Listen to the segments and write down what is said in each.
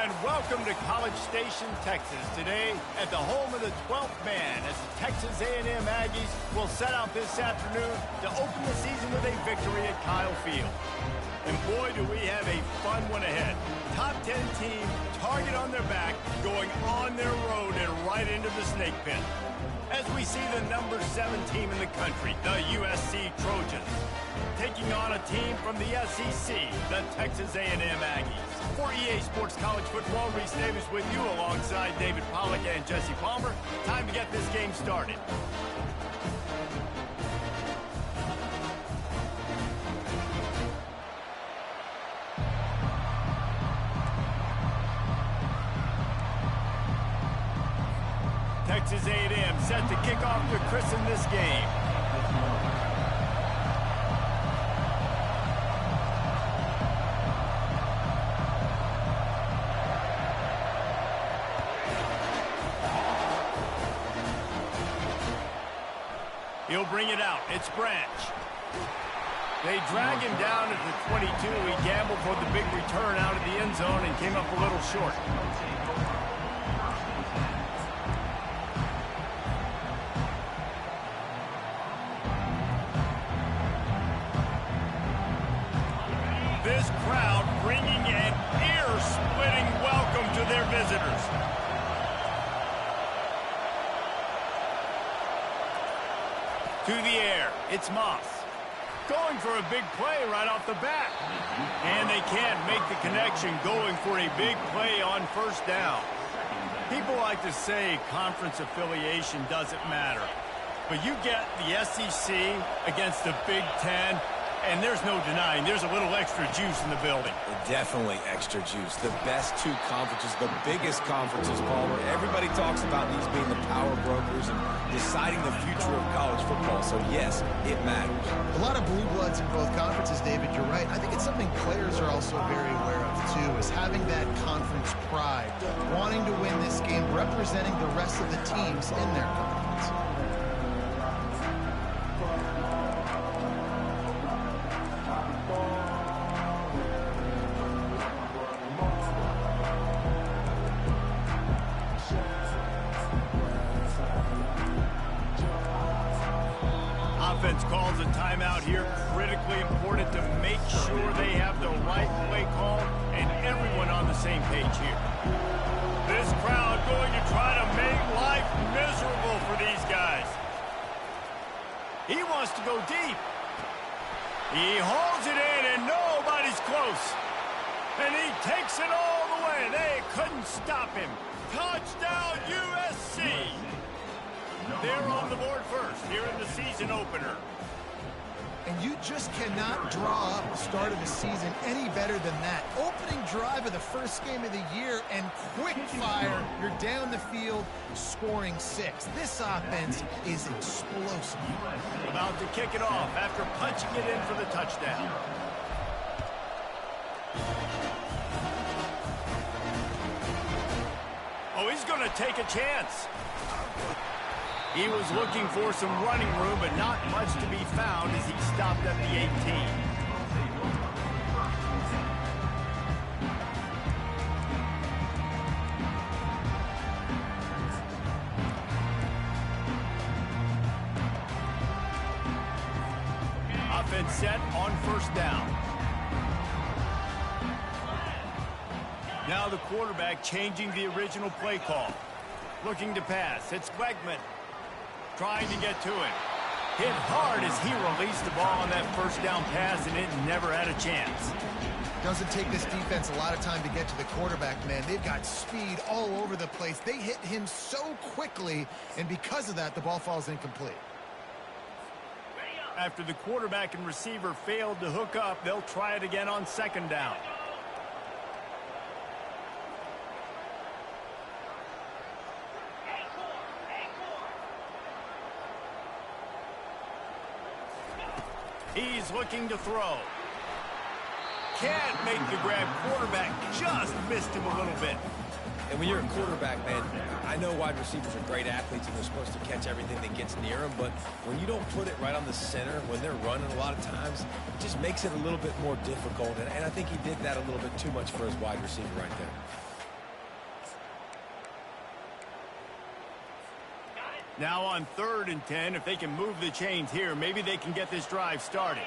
And welcome to College Station, Texas. Today, at the home of the 12th man, as the Texas A&M Aggies will set out this afternoon to open the season with a victory at Kyle Field. And boy, do we have a fun one ahead. Top 10 team, target on their back, going on their road and right into the snake pit. As we see the number 7 team in the country, the USC Trojans, taking on a team from the SEC, the Texas A&M Aggies. For EA Sports College Football, Reese Davis with you alongside David Pollack and Jesse Palmer. Time to get this game started. Texas A&M set to kick off to christen this game. He'll bring it out. It's Branch. They drag him down at the 22. He gambled for the big return out of the end zone and came up a little short. This crowd bringing an ear-splitting welcome to their visitors. To the air, it's Moss. Going for a big play right off the bat. And they can't make the connection, going for a big play on first down. People like to say conference affiliation doesn't matter. But you get the SEC against the Big Ten, and there's no denying there's a little extra juice in the building. Definitely extra juice. The best 2 conferences, the biggest conferences, Palmer. Everybody talks about these being the power brokers and deciding the future of college football. So, yes, it matters. A lot of blue bloods in both conferences, David. You're right. I think it's something players are also very aware of, too, is having that conference pride, wanting to win this game, representing the rest of the teams in their conference. Offense calls a timeout here. Critically important to make sure they have the right play call and everyone on the same page here. This crowd going to try to make life miserable for these guys. He wants to go deep. He holds it in and nobody's close. And he takes it all the way. They couldn't stop him. Touchdown USC. They're on the board first here in the season opener. And you just cannot draw up the start of the season any better than that. Opening drive of the first game of the year and quick fire. You're down the field scoring 6. This offense is explosive. About to kick it off after punching it in for the touchdown. Oh, he's going to take a chance. He was looking for some running room, but not much to be found as he stopped at the 18. Offense set on first down. Now the quarterback changing the original play call. Looking to pass. It's Wegman. Trying to get to him. Hit hard as he released the ball on that first down pass, and it never had a chance. Doesn't take this defense a lot of time to get to the quarterback, man. They've got speed all over the place. They hit him so quickly, and because of that, the ball falls incomplete. After the quarterback and receiver failed to hook up, they'll try it again on second down. He's looking to throw. Can't make the grab. Quarterback just missed him a little bit. And when you're a quarterback, man, I know wide receivers are great athletes and they're supposed to catch everything that gets near them, but when you don't put it right on the center, when they're running a lot of times, it just makes it a little bit more difficult. And I think he did that a little bit too much for his wide receiver right there. Now on 3rd and 10, if they can move the chains here, maybe they can get this drive started.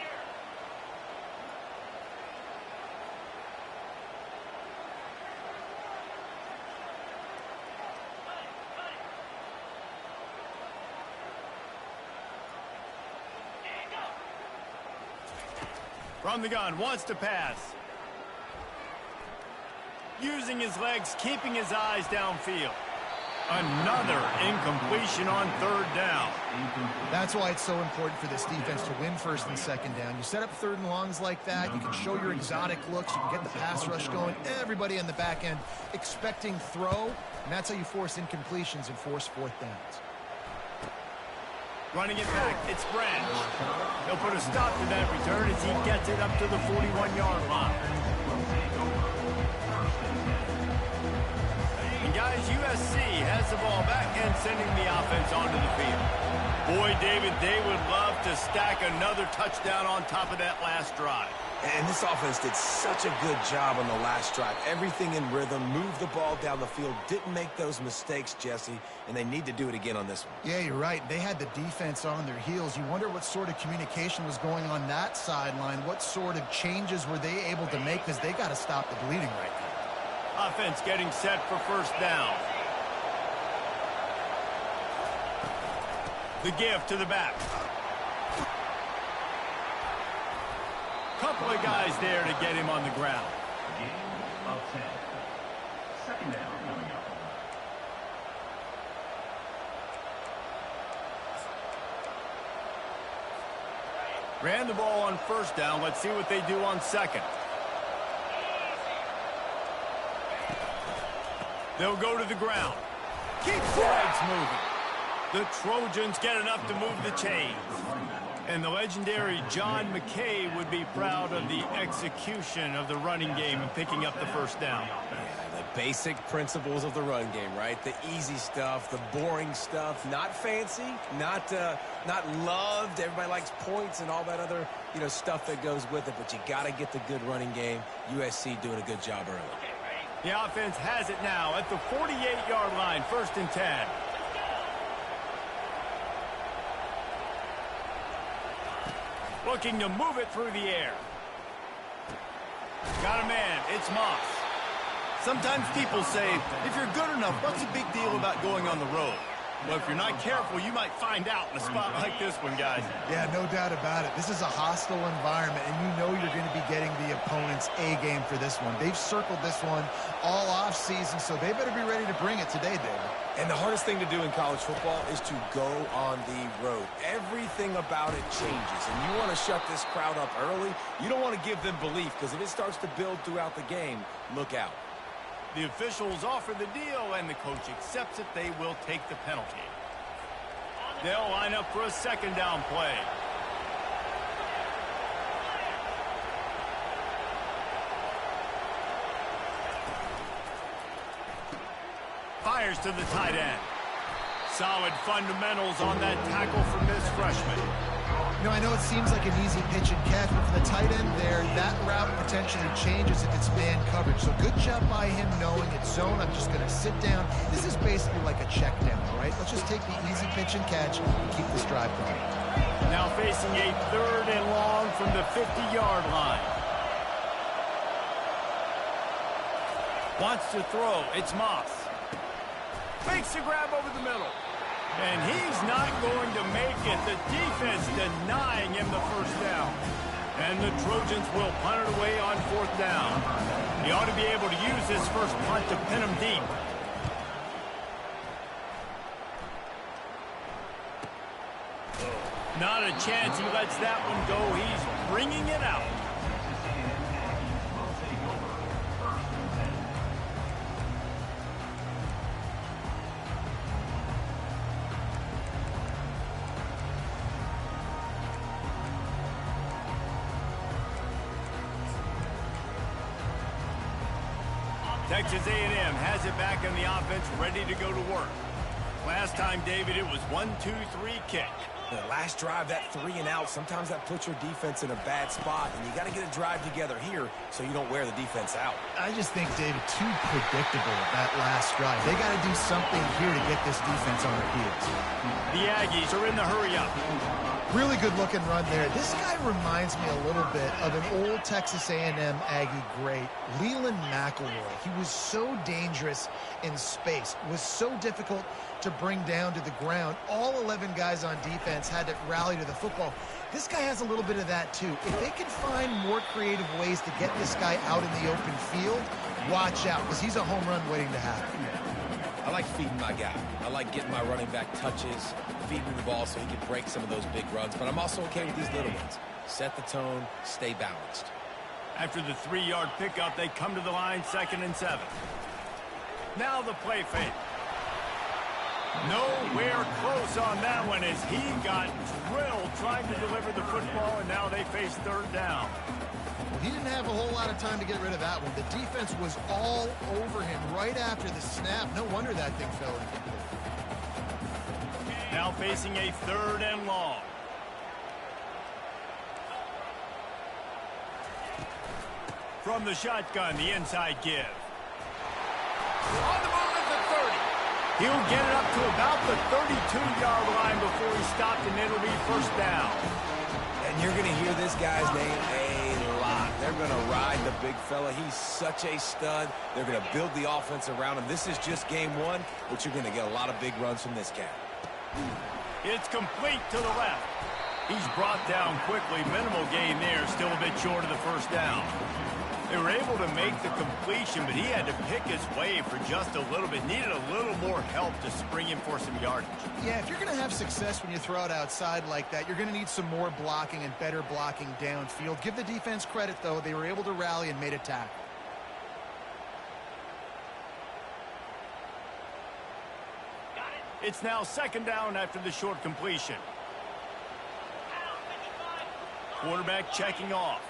From the gun, wants to pass. Using his legs, keeping his eyes downfield. Another incompletion on 3rd down. That's why it's so important for this defense to win 1st and 2nd down. You set up 3rd and longs like that, you can show your exotic looks, you can get the pass rush going, everybody on the back end expecting throw, and that's how you force incompletions and force 4th downs. Running it back, it's Branch. He'll put a stop to that return as he gets it up to the 41-yard line. And guys, USC has the ball back and sending the offense onto the field. Boy, David, they would love to stack another touchdown on top of that last drive. And this offense did such a good job on the last drive. Everything in rhythm, moved the ball down the field, didn't make those mistakes, Jesse, and they need to do it again on this one. Yeah, you're right. They had the defense on their heels. You wonder what sort of communication was going on that sideline. What sort of changes were they able to make, because they got to stop the bleeding right now. Offense getting set for 1st down. The give to the back. Couple of guys there to get him on the ground. Gain of 10. 2nd down coming up. Ran the ball on 1st down. Let's see what they do on 2nd. They'll go to the ground. Keeps the legs moving. The Trojans get enough to move the chains. And the legendary John McKay would be proud of the execution of the running game and picking up the 1st down. Yeah, the basic principles of the run game, right? The easy stuff, the boring stuff, not fancy, not loved. Everybody likes points and all that other, stuff that goes with it. But you got to get the good running game. USC doing a good job early. The offense has it now at the 48-yard line, 1st and 10. Looking to move it through the air. Got a man. It's Moss. Sometimes people say, if you're good enough, what's the big deal about going on the road? Well, if you're not careful, you might find out in a spot like this one, guys. Yeah, no doubt about it. This is a hostile environment, and you know you're going to be getting the opponent's A-game for this one. They've circled this one all off-season, so they better be ready to bring it today, David. And the hardest thing to do in college football is to go on the road. Everything about it changes, and you want to shut this crowd up early. You don't want to give them belief, because if it starts to build throughout the game, look out. The officials offer the deal, and the coach accepts it. They will take the penalty. They'll line up for a 2nd down play. Fires to the tight end. Solid fundamentals on that tackle from this freshman. I know it seems like an easy pitch and catch, but for the tight end there, that route potentially changes if it's man coverage. So good job by him knowing it's zone. I'm just going to sit down. This is basically like a check down, all right? Let's just take the easy pitch and catch and keep this drive going. Now facing a 3rd and long from the 50-yard line. Wants to throw. It's Moss. Makes the grab over the middle. And he's not going to make it. The defense denying him the 1st down. And the Trojans will punt it away on 4th down. He ought to be able to use his first punt to pin him deep. Not a chance he lets that one go. He's bringing it out. Texas A&M has it back on the offense, ready to go to work. Last time, David, it was 1-2-3 kick. The last drive, that 3 and out, sometimes that puts your defense in a bad spot, and you got to get a drive together here so you don't wear the defense out. I just think, David, too predictable that last drive. They got to do something here to get this defense on their heels. The Aggies are in the hurry-up. Really good-looking run there. This guy reminds me a little bit of an old Texas A&M Aggie great, Leland McElroy. He was so dangerous in space, was so difficult to bring down to the ground. All 11 guys on defense had to rally to the football. This guy has a little bit of that, too. If they can find more creative ways to get this guy out in the open field, watch out, because he's a home run waiting to happen. I like feeding my guy. I like getting my running back touches, feeding the ball so he can break some of those big runs. But I'm also okay with these little ones. Set the tone, stay balanced. After the 3-yard pickup, they come to the line, 2nd and 7. Now the play fake. Nowhere close on that one as he got drilled trying to deliver the football, and now they face 3rd down. Well, he didn't have a whole lot of time to get rid of that one. The defense was all over him right after the snap. No wonder that thing fell incomplete. Now facing a 3rd and long. From the shotgun, the inside give. On the move at the 30. He'll get it up to about the 32-yard line before he stopped, and it'll be 1st down. And you're going to hear this guy's name a lot. They're going to ride the big fella. He's such a stud. They're going to build the offense around him. This is just game 1, but you're going to get a lot of big runs from this cat. It's complete to the left. He's brought down quickly. Minimal gain there. Still a bit short of the 1st down. They were able to make the completion, but he had to pick his way for just a little bit. Needed a little more help to spring him for some yardage. Yeah, if you're going to have success when you throw it outside like that, you're going to need some more blocking and better blocking downfield. Give the defense credit, though. They were able to rally and made a tackle. It's now 2nd down after the short completion. Quarterback checking off.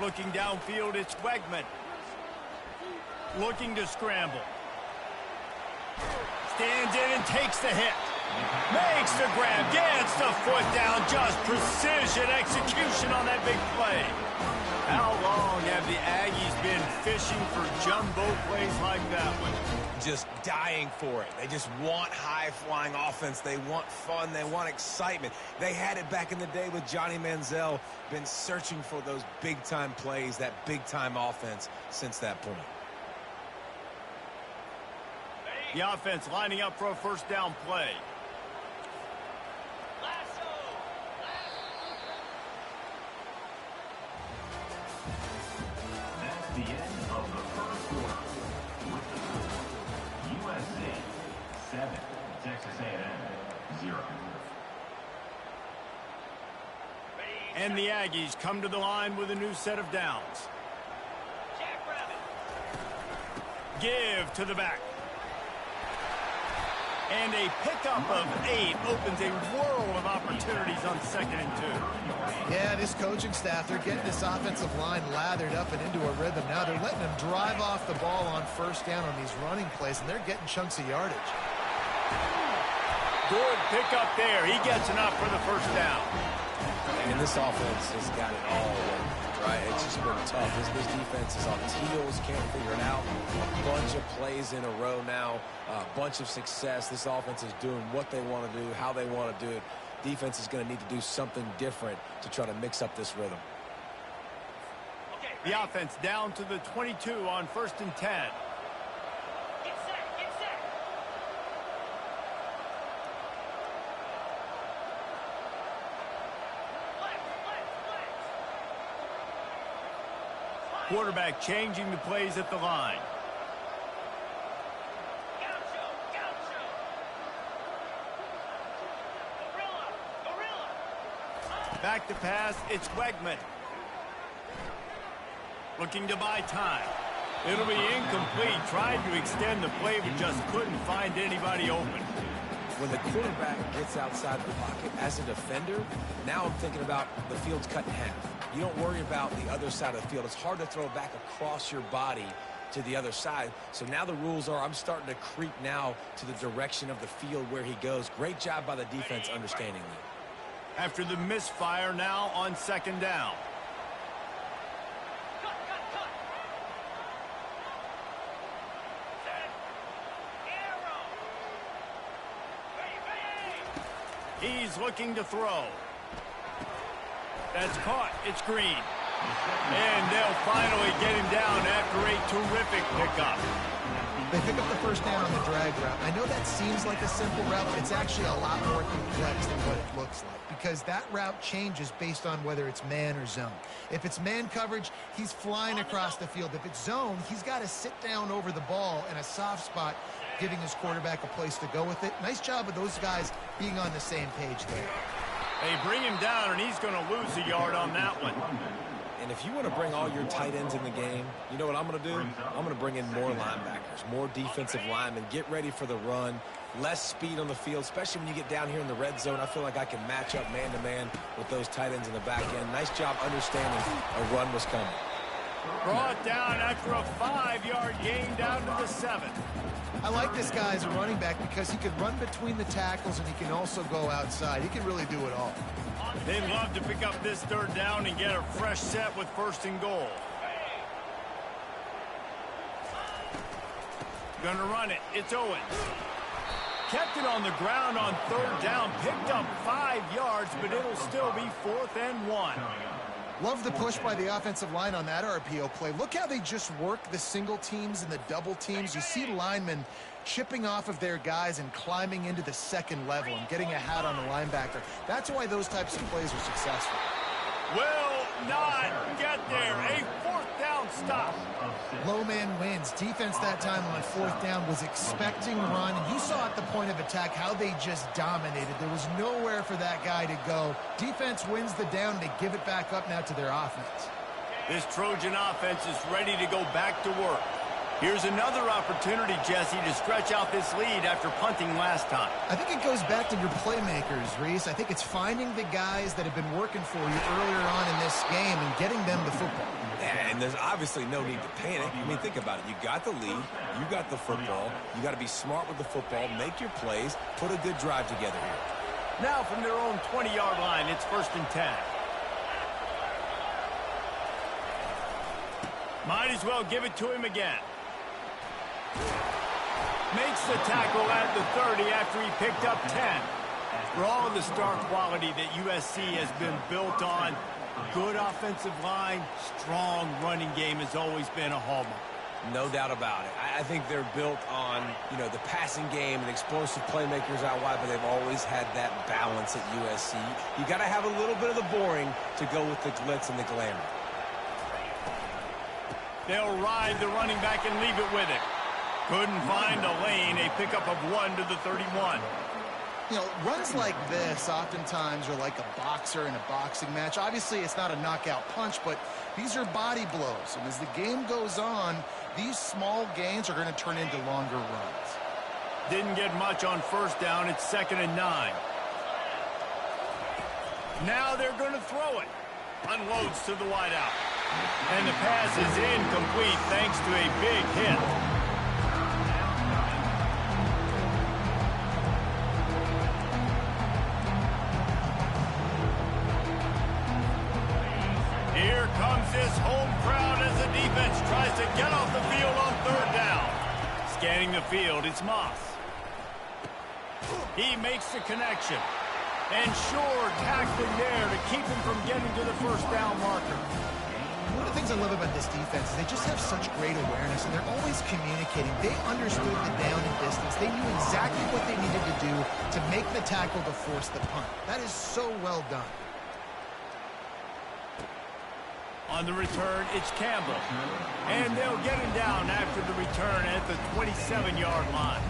Looking downfield, it's Wegman. Looking to scramble. Stands in and takes the hit. Makes the grab, gets the foot down. Just precision execution on that big play. How long have the Aggies been fishing for jumbo plays like that one? Just dying for it. They just want high-flying offense. They want fun. They want excitement. They had it back in the day with Johnny Manziel. Been searching for those big-time plays, that big-time offense since that point. The offense lining up for a 1st down play. That's the end of the 1st quarter. With the score, USC 7, Texas A&M 0. And the Aggies come to the line with a new set of downs. Give to the back. And a pickup of 8 opens a world of opportunities on 2nd and 2. Yeah, this coaching staff, they're getting this offensive line lathered up and into a rhythm. Now they're letting them drive off the ball on 1st down on these running plays, and they're getting chunks of yardage. Good pickup there. He gets enough for the 1st down. And this offense has got it all working, right? It's just been tough. This defense is on heels, can't figure it out. A bunch of plays in a row now, a bunch of success. This offense is doing what they want to do, how they want to do it. Defense is going to need to do something different to try to mix up this rhythm. The offense down to the 22 on 1st and 10. Quarterback changing the plays at the line. Back to pass, it's Wegman. Looking to buy time. It'll be incomplete. Tried to extend the play, but just couldn't find anybody open. When the quarterback gets outside the pocket as a defender, now I'm thinking about the field's cut in half. You don't worry about the other side of the field. It's hard to throw back across your body to the other side. So now the rules are I'm starting to creep now to the direction of the field where he goes. Great job by the defense understanding that. After the misfire, now on second down. He's looking to throw. That's caught. It's Green. And they'll finally get him down after a terrific pickup. They pick up the first down on the drag route. I know that seems like a simple route, but it's actually a lot more complex than what it looks like, because that route changes based on whether it's man or zone. If it's man coverage, he's flying across the field. If it's zone, he's got to sit down over the ball in a soft spot, giving his quarterback a place to go with it. Nice job of those guys being on the same page there. They bring him down, and he's going to lose a yard on that one. And if you want to bring all your tight ends in the game, you know what I'm going to do? I'm going to bring in more linebackers, more defensive linemen, get ready for the run, less speed on the field, especially when you get down here in the red zone. I feel like I can match up man-to-man with those tight ends in the back end. Nice job understanding a run was coming. Brought down after a 5-yard gain down to the 7. I like this guy as a running back because he can run between the tackles and he can also go outside. He can really do it all. They'd love to pick up this third down and get a fresh set with first and goal. Gonna run it. It's Owens. Kept it on the ground on third down. Picked up 5 yards, but it'll still be 4th and 1. Love the push by the offensive line on that RPO play. Look how they just work the single teams and the double teams. You see linemen chipping off of their guys and climbing into the second level and getting a hat on the linebacker. That's why those types of plays are successful. Will not get there. A 4th down stop. Low man wins. Defense that time on 4th down was expecting run. And you saw at the point of attack how they just dominated. There was nowhere for that guy to go. Defense wins the down. They give it back up now to their offense. This Trojan offense is ready to go back to work. Here's another opportunity, Jesse, to stretch out this lead after punting last time. I think it goes back to your playmakers, Reese. I think it's finding the guys that have been working for you earlier on in this game and getting them the football. And there's obviously no need to panic. I mean, think about it. You got the lead. You got the football. You got to be smart with the football, make your plays, put a good drive together here. Now from their own 20-yard line, it's 1st and 10. Might as well give it to him again. Makes the tackle at the 30 after he picked up 10. For all of the star quality that USC has been built on, good offensive line, strong running game has always been a hallmark. No doubt about it. I think they're built on, you know, the passing game and explosive playmakers out wide, but they've always had that balance at USC. You got to have a little bit of the boring to go with the glitz and the glamour. They'll ride the running back and leave it with it. Couldn't find a lane. A pickup of 1 to the 31. You know, runs like this oftentimes are like a boxer in a boxing match. Obviously, it's not a knockout punch, but these are body blows. And as the game goes on, these small gains are going to turn into longer runs. Didn't get much on 1st down. It's 2nd and 9. Now they're going to throw it. Unloads to the wideout. And the pass is incomplete thanks to a big hit. Here comes this home crowd as the defense tries to get off the field on 3rd down. Scanning the field, it's Moss. He makes the connection. And Shore tackling there to keep him from getting to the 1st down marker. One of the things I love about this defense is they just have such great awareness, and they're always communicating. They understood the down and distance. They knew exactly what they needed to do to make the tackle to force the punt. That is so well done. On the return, it's Campbell. And they'll get him down after the return at the 27-yard line.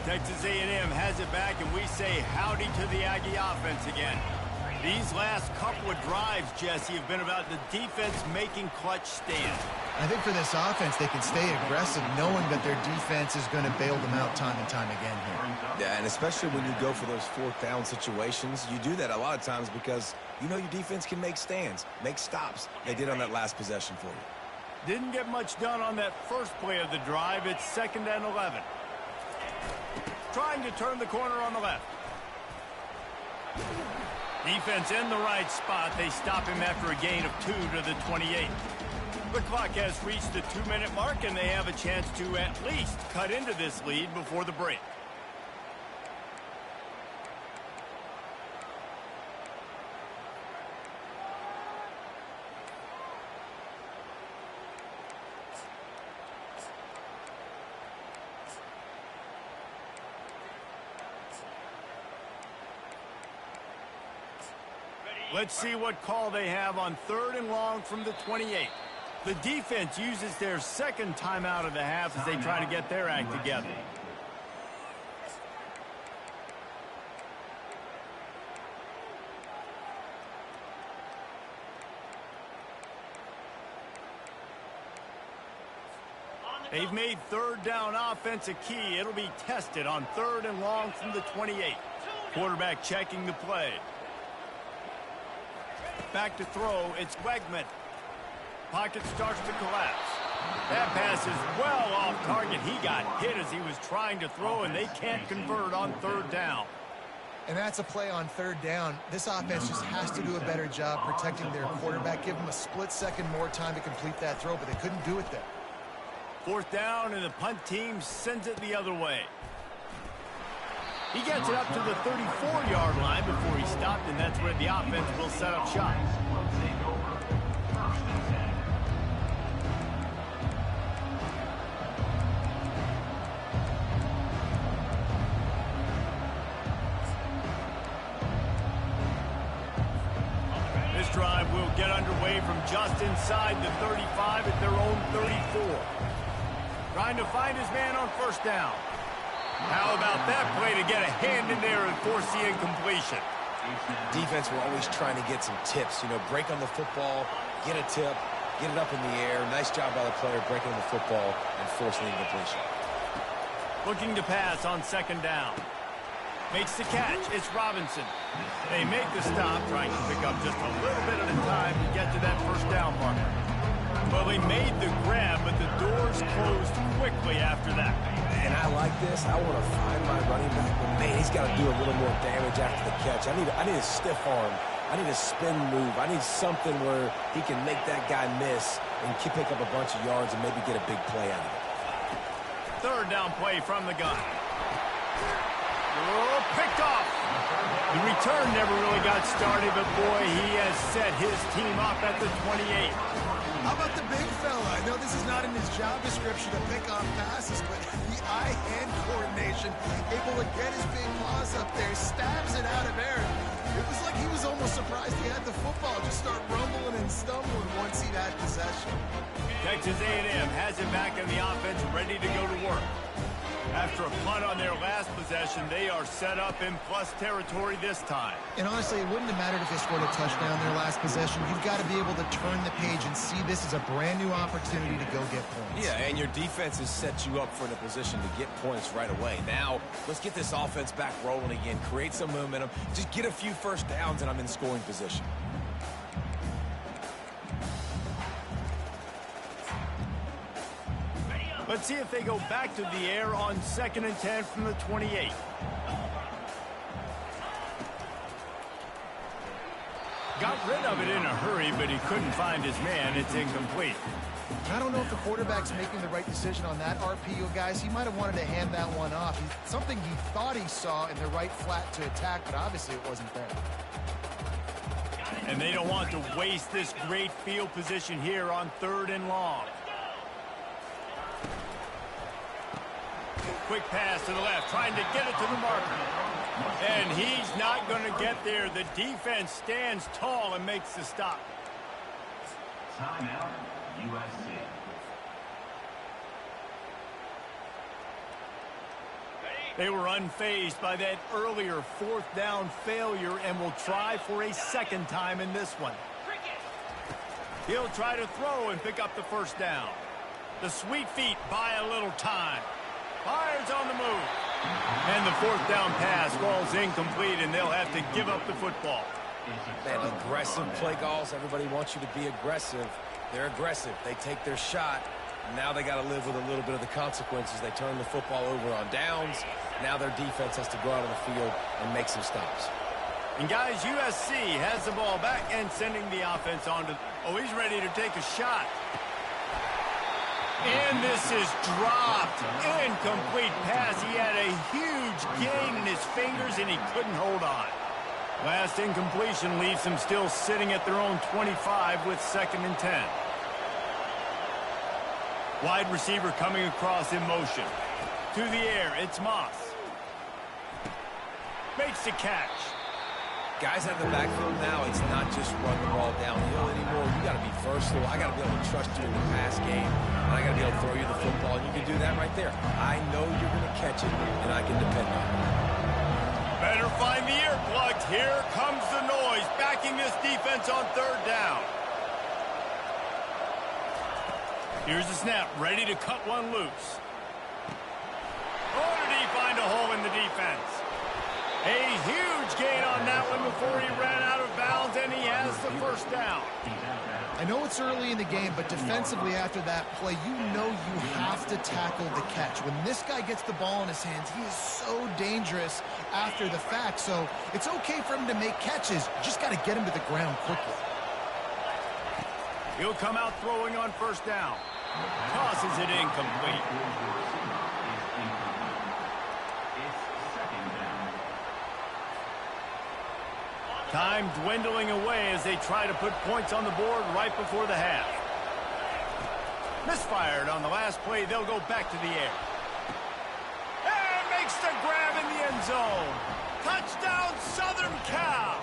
Texas A&M has it back, and we say howdy to the Aggie offense again. These last couple of drives, Jesse, have been about the defense making clutch stands. I think for this offense, they can stay aggressive knowing that their defense is going to bail them out time and time again here. Yeah, and especially when you go for those fourth down situations, you do that a lot of times because you know your defense can make stands, make stops. They did on that last possession for you. Didn't get much done on that first play of the drive. It's 2nd and 11. Trying to turn the corner on the left. Defense in the right spot. They stop him after a gain of 2 to the 28. The clock has reached the 2-minute mark, and they have a chance to at least cut into this lead before the break. Let's see what call they have on 3rd and long from the 28. The defense uses their second timeout of the half as they try to get their act together. They've made 3rd down offense a key. It'll be tested on 3rd and long from the 28. Quarterback checking the play. Back to throw, it's Wegman. Pocket starts to collapse. That pass is well off target. He got hit as he was trying to throw, and they can't convert on 3rd down. And that's a play on 3rd down. This offense just has to do a better job protecting their quarterback. Give him a split second more time to complete that throw, but they couldn't do it there. 4th down, and the punt team sends it the other way. He gets it up to the 34-yard line before he stopped, and that's where the offense will set up shop. This drive will get underway from just inside the 35 at their own 34. Trying to find his man on 1st down. How about that play to get a hand in there and force the incompletion? Defense were always trying to get some tips. You know, break on the football, get a tip, get it up in the air. Nice job by the player breaking on the football and forcing the incompletion. Looking to pass on 2nd down. Makes the catch. It's Robinson. They make the stop, trying to pick up just a little bit at a time to get to that 1st down marker. Well, they made the grab, but the doors closed quickly after that. And I like this. I want to find my running back, but man, he's got to do a little more damage after the catch. I need a stiff arm. I need a spin move. I need something where he can make that guy miss and pick up a bunch of yards and maybe get a big play out of it. 3rd down play from the gun. Oh, picked off. The return never really got started, but boy, he has set his team up at the 28. How about the big fella? I know this is not in his job description to pick off passes, but the eye-hand coordination, able to get his big paws up there, stabs it out of air. It was like he was almost surprised he had the football, just start rumbling and stumbling once he had possession. Texas A&M has it back in the offense, ready to go to work. After a punt on their last possession, they are set up in plus territory this time. And honestly, it wouldn't have mattered if they scored a touchdown their last possession. You've got to be able to turn the page and see this as a brand new opportunity to go get points. Yeah, and your defense has set you up for a position to get points right away. Now, let's get this offense back rolling again, create some momentum, just get a few 1st downs, and I'm in scoring position. Let's see if they go back to the air on 2nd and 10 from the 28. Got rid of it in a hurry, but he couldn't find his man. It's incomplete. I don't know if the quarterback's making the right decision on that RPO, guys. He might have wanted to hand that one off. Something he thought he saw in the right flat to attack, but obviously it wasn't there. And they don't want to waste this great field position here on 3rd and long. Quick pass to the left, trying to get it to the marker. And he's not going to get there. The defense stands tall and makes the stop. Timeout, USC. They were unfazed by that earlier fourth down failure and will try for a second time in this one. He'll try to throw and pick up the first down. The sweet feet buy a little time. Fires on the move. And the fourth down pass falls incomplete, and they'll have to give up the football. Man, aggressive play calls. Everybody wants you to be aggressive. They're aggressive. They take their shot. Now they got to live with a little bit of the consequences. They turn the football over on downs. Now their defense has to go out on the field and make some stops. And guys, USC has the ball back and sending the offense on to... Oh, he's ready to take a shot. And this is dropped. Incomplete pass. He had a huge gain in his fingers, and he couldn't hold on. Last incompletion leaves them still sitting at their own 25 with 2nd and 10. Wide receiver coming across in motion. To the air, it's Moss. Makes the catch. Guys out of the backfield now, it's not just run the ball downhill anymore. You got to be versatile. I got to be able to trust you in the pass game, and I got to be able to throw you the football, and you can do that right there. I know you're going to catch it, and I can depend on it. Better find the earplugs. Here comes the noise, backing this defense on 3rd down. Here's the snap, ready to cut one loose. Oh, did he find a hole in the defense? A huge gain on that one before he ran out of bounds, and he has the first down. I know it's early in the game, but defensively after that play, you know you have to tackle the catch. When this guy gets the ball in his hands, he is so dangerous after the fact. So it's okay for him to make catches. You just got to get him to the ground quickly. He'll come out throwing on 1st down. Tosses it incomplete. Time dwindling away as they try to put points on the board right before the half. Misfired on the last play. They'll go back to the air. And makes the grab in the end zone. Touchdown, Southern Cal.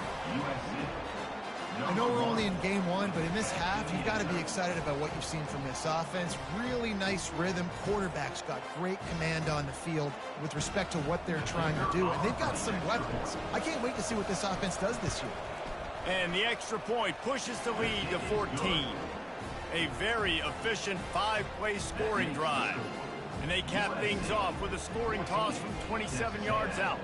I know we're only in game 1, but in this half, you've got to be excited about what you've seen from this offense. Really nice rhythm. Quarterback's got great command on the field with respect to what they're trying to do, and they've got some weapons. I can't wait to see what this offense does this year. And the extra point pushes the lead to 14. A very efficient 5-play scoring drive. And they cap things off with a scoring toss from 27 yards out.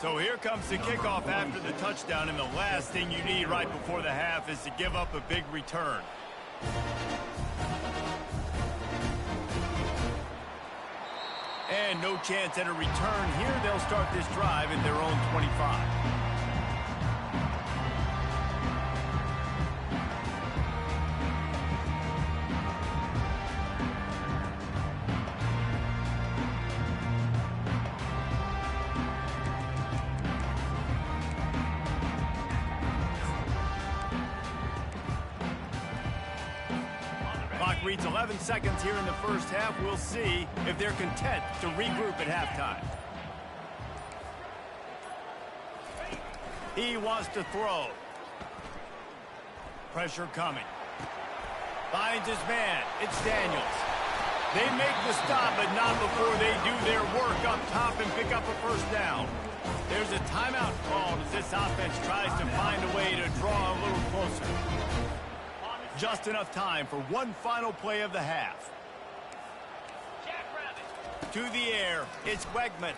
So here comes the kickoff after the touchdown, and the last thing you need right before the half is to give up a big return. And no chance at a return here. They'll start this drive at their own 25. Reads 11 seconds here in the first half. We'll see if they're content to regroup at halftime. He wants to throw. Pressure coming. Finds his man. It's Daniels. They make the stop, but not before they do their work up top and pick up a first down. There's a timeout called as this offense tries to find a way to draw a little closer. Just enough time for one final play of the half. To the air, it's Wegman.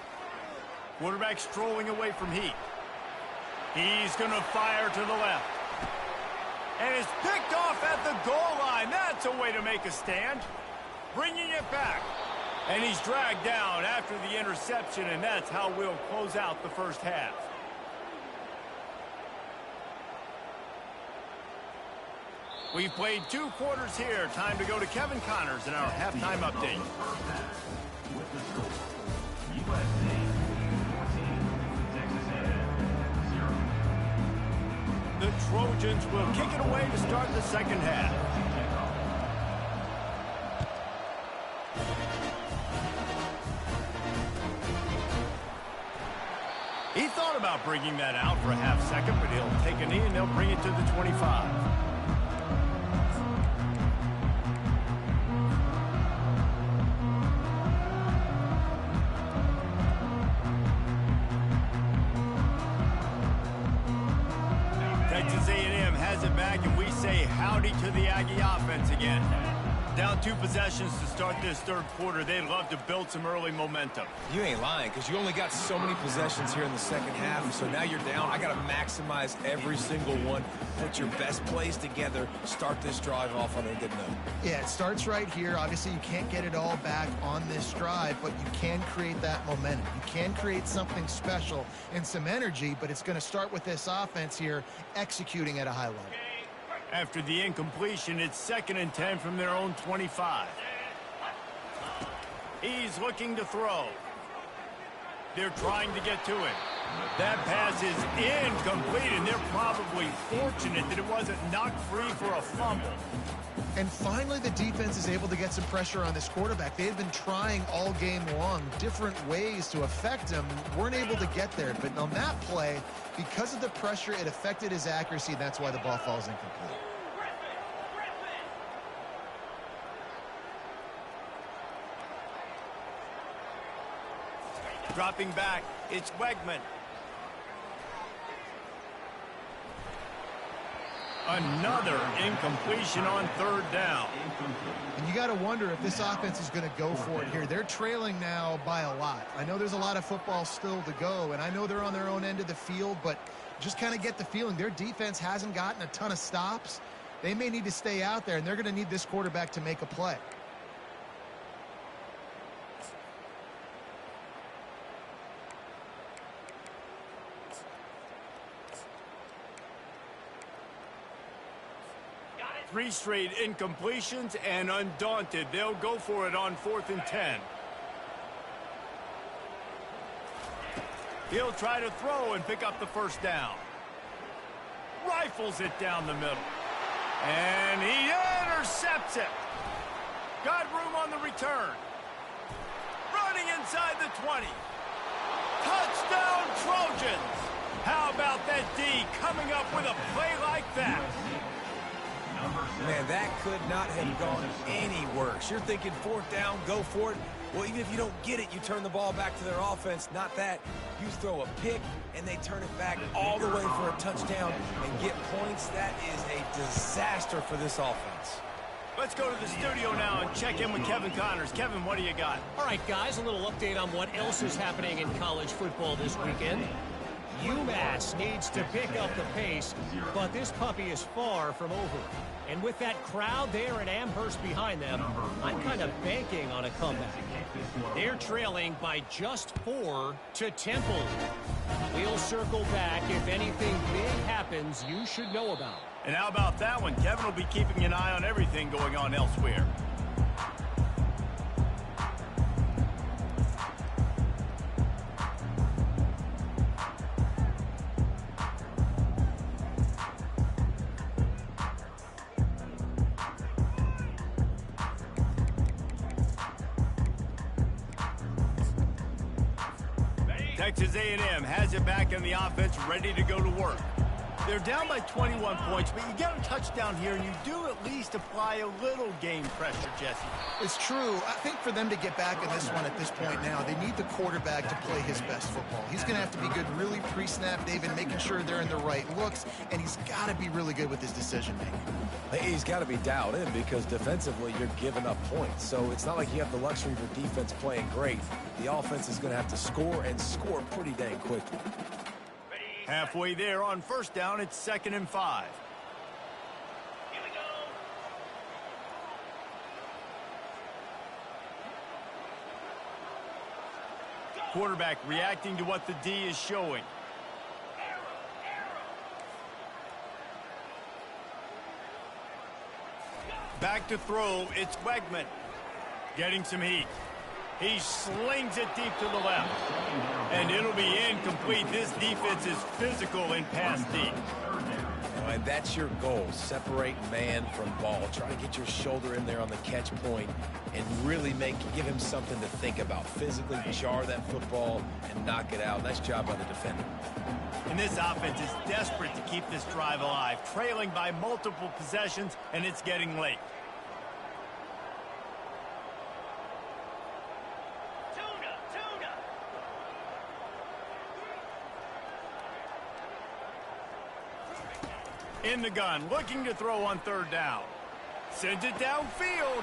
Quarterback strolling away from Heat. He's going to fire to the left. And it's picked off at the goal line. That's a way to make a stand. Bringing it back. And he's dragged down after the interception, and that's how we'll close out the first half. We've played 2 quarters here. Time to go to Kevin Connors in our halftime update. With the score, USC 14, Texas A&M 0. The Trojans will kick it away to start the second half. He thought about bringing that out for a half second, but he'll take a knee and they'll bring it to the 25. back, and we say howdy to the Aggie offense again. Down 2 possessions to start this third quarter. They'd love to build some early momentum. You ain't lying, because you only got so many possessions here in the second half, so now you're down. I got to maximize every single one. Put your best plays together. Start this drive off on a good note. Yeah, it starts right here. Obviously, you can't get it all back on this drive, but you can create that momentum. You can create something special and some energy, but it's going to start with this offense here executing at a high level. After the incompletion, it's 2nd and 10 from their own 25. He's looking to throw. They're trying to get to him. That pass is incomplete, and they're probably fortunate that it wasn't knocked free for a fumble. And finally, the defense is able to get some pressure on this quarterback. They've been trying all game long different ways to affect him. Weren't able to get there. But on that play, because of the pressure, it affected his accuracy, and that's why the ball falls incomplete. Dropping back, it's Wegman. Another incompletion on 3rd down. And you got to wonder if this offense is going to go for it here. They're trailing now by a lot. I know there's a lot of football still to go, and I know they're on their own end of the field, but just kind of get the feeling their defense hasn't gotten a ton of stops. They may need to stay out there, and they're going to need this quarterback to make a play. Three straight incompletions, and undaunted, they'll go for it on 4th and 10. He'll try to throw and pick up the 1st down. Rifles it down the middle. And he intercepts it. Got room on the return. Running inside the 20. Touchdown, Trojans! How about that D coming up with a play like that? Man, that could not have gone any worse. You're thinking 4th down, go for it. Well, even if you don't get it, you turn the ball back to their offense. Not that. You throw a pick, and they turn it back all the way for a touchdown and get points. That is a disaster for this offense. Let's go to the studio now and check in with Kevin Connors. Kevin, what do you got? All right, guys, a little update on what else is happening in college football this weekend. UMass needs to pick up the pace, but this puppy is far from over. And with that crowd there at Amherst behind them, I'm kind of banking on a comeback. They're trailing by just 4 to Temple. We'll circle back if anything big happens you should know about. And how about that one? Kevin will be keeping an eye on everything going on elsewhere. Texas A&M has it back in the offense, ready to go to work. They're down by 21 points, but you get a touchdown here, and you do at least apply a little game pressure, Jesse. It's true. I think for them to get back in this one at this point now, they need the quarterback to play his best football. He's going to have to be good really pre-snap, David, making sure they're in the right looks, and he's got to be really good with his decision-making. He's got to be dialed in because defensively you're giving up points. So it's not like you have the luxury of your defense playing great. The offense is going to have to score and score pretty dang quickly. Halfway there on 1st down, it's 2nd and 5. Here we go. Quarterback reacting to what the D is showing. Back to throw, it's Wegman. Getting some heat. He slings it deep to the left. And it'll be incomplete. This defense is physical in pass deep. And that's your goal. Separate man from ball. Try to get your shoulder in there on the catch point and really give him something to think about. Physically jar that football and knock it out. Nice job by the defender. And this offense is desperate to keep this drive alive. Trailing by multiple possessions, and it's getting late. In the gun, looking to throw on third down. Sends it downfield.